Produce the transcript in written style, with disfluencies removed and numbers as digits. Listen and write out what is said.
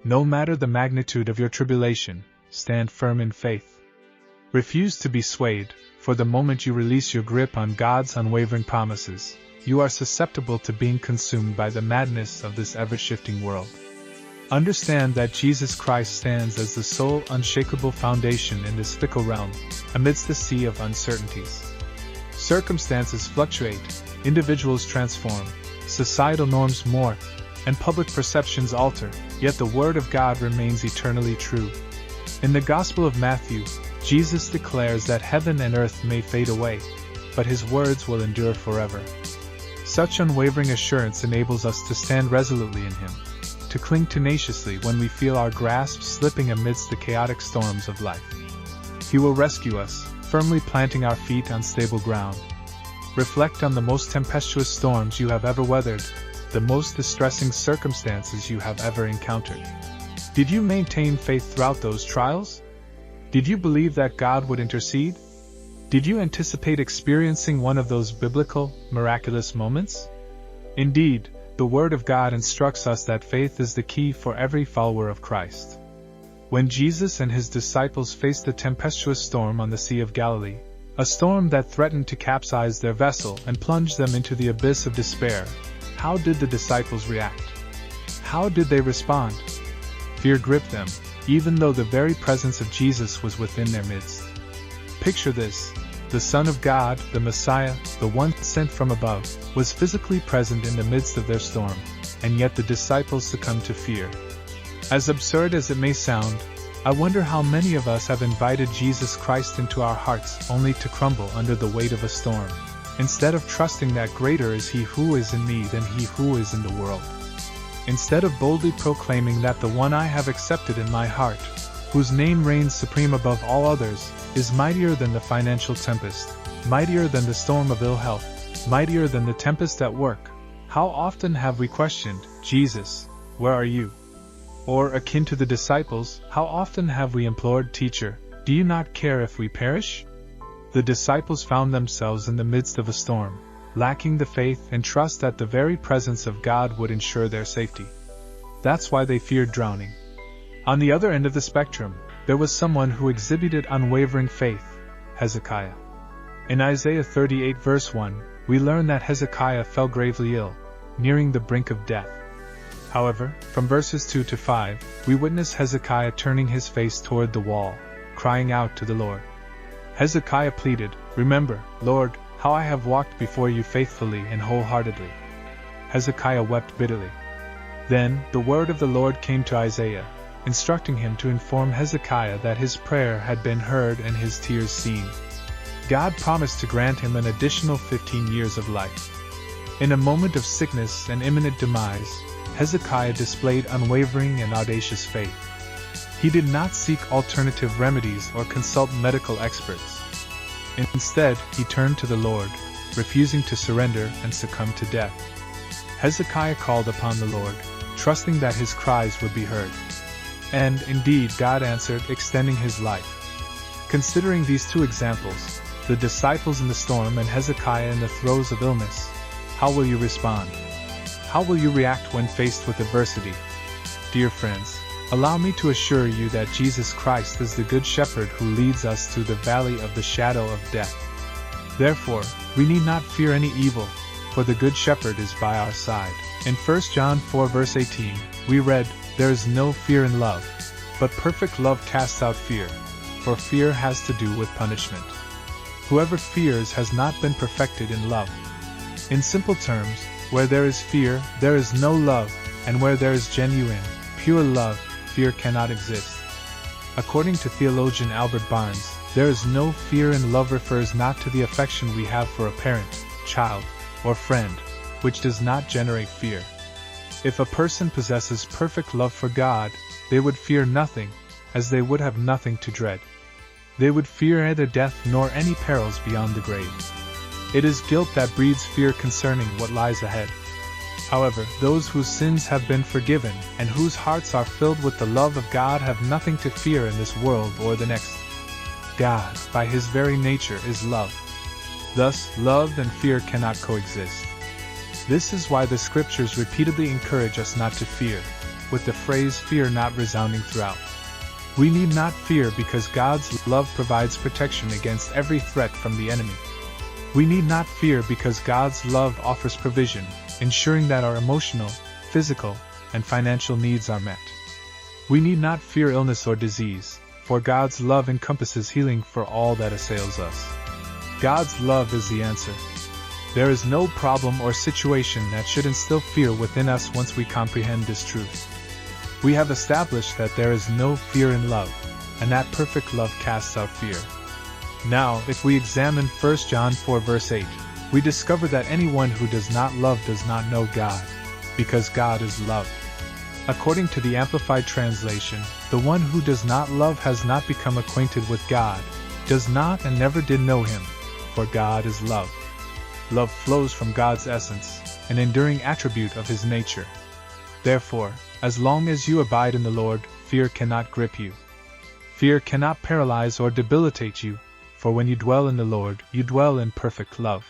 No matter the magnitude of your tribulation, stand firm in faith. Refuse to be swayed, for the moment you release your grip on God's unwavering promises, you are susceptible to being consumed by the madness of this ever-shifting world. Understand that Jesus Christ stands as the sole unshakable foundation in this fickle realm, amidst the sea of uncertainties. Circumstances fluctuate, individuals transform, societal norms morph, and public perceptions alter, yet the Word of God remains eternally true. In the Gospel of Matthew, Jesus declares that heaven and earth may fade away, but His words will endure forever. Such unwavering assurance enables us to stand resolutely in Him, to cling tenaciously when we feel our grasp slipping amidst the chaotic storms of life. He will rescue us, firmly planting our feet on stable ground. Reflect on the most tempestuous storms you have ever weathered, the most distressing circumstances you have ever encountered. Did you maintain faith throughout those trials? Did you believe that God would intercede? Did you anticipate experiencing one of those biblical, miraculous moments? Indeed, the Word of God instructs us that faith is the key for every follower of Christ. When Jesus and His disciples faced a tempestuous storm on the Sea of Galilee, a storm that threatened to capsize their vessel and plunge them into the abyss of despair, how did the disciples react? How did they respond? Fear gripped them, even though the very presence of Jesus was within their midst. Picture this: the Son of God, the Messiah, the one sent from above, was physically present in the midst of their storm, and yet the disciples succumbed to fear. As absurd as it may sound, I wonder how many of us have invited Jesus Christ into our hearts only to crumble under the weight of a storm, instead of trusting that greater is He who is in me than he who is in the world. Instead of boldly proclaiming that the one I have accepted in my heart, whose name reigns supreme above all others, is mightier than the financial tempest, mightier than the storm of ill health, mightier than the tempest at work, how often have we questioned, Jesus, where are you? Or, akin to the disciples, how often have we implored, Teacher, do you not care if we perish? The disciples found themselves in the midst of a storm, lacking the faith and trust that the very presence of God would ensure their safety. That's why they feared drowning. On the other end of the spectrum, there was someone who exhibited unwavering faith, Hezekiah. In Isaiah 38 verse 1, we learn that Hezekiah fell gravely ill, nearing the brink of death. However, from verses 2 to 5, we witness Hezekiah turning his face toward the wall, crying out to the Lord. Hezekiah pleaded, "Remember, Lord, how I have walked before you faithfully and wholeheartedly." Hezekiah wept bitterly. Then, the word of the Lord came to Isaiah, instructing him to inform Hezekiah that his prayer had been heard and his tears seen. God promised to grant him an additional 15 years of life. In a moment of sickness and imminent demise, Hezekiah displayed unwavering and audacious faith. He did not seek alternative remedies or consult medical experts. Instead, he turned to the Lord, refusing to surrender and succumb to death. Hezekiah called upon the Lord, trusting that his cries would be heard. And, indeed, God answered, extending his life. Considering these two examples, the disciples in the storm and Hezekiah in the throes of illness, how will you respond? How will you react when faced with adversity? Dear friends, allow me to assure you that Jesus Christ is the Good Shepherd who leads us through the valley of the shadow of death. Therefore, we need not fear any evil, for the Good Shepherd is by our side. In 1 John 4 verse 18, we read, "There is no fear in love, but perfect love casts out fear, for fear has to do with punishment. Whoever fears has not been perfected in love." In simple terms, where there is fear, there is no love, and where there is genuine, pure love, fear cannot exist. According to theologian Albert Barnes, there is no fear, and love refers not to the affection we have for a parent, child, or friend, which does not generate fear. If a person possesses perfect love for God, they would fear nothing, as they would have nothing to dread. They would fear neither death nor any perils beyond the grave. It is guilt that breeds fear concerning what lies ahead. However, those whose sins have been forgiven and whose hearts are filled with the love of God have nothing to fear in this world or the next. God, by His very nature, is love. Thus, love and fear cannot coexist. This is why the Scriptures repeatedly encourage us not to fear. with the phrase "fear not" resounding throughout. We need not fear because God's love provides protection against every threat from the enemy. We need not fear because God's love offers provision, ensuring that our emotional, physical, and financial needs are met. We need not fear illness or disease, for God's love encompasses healing for all that assails us. God's love is the answer. There is no problem or situation that should instill fear within us once we comprehend this truth. We have established that there is no fear in love, and that perfect love casts out fear. Now, if we examine 1 John 4 verse 8, we discover that anyone who does not love does not know God, because God is love. According to the Amplified Translation, the one who does not love has not become acquainted with God, does not and never did know Him, for God is love. Love flows from God's essence, an enduring attribute of His nature. Therefore, as long as you abide in the Lord, fear cannot grip you. Fear cannot paralyze or debilitate you, for when you dwell in the Lord, you dwell in perfect love.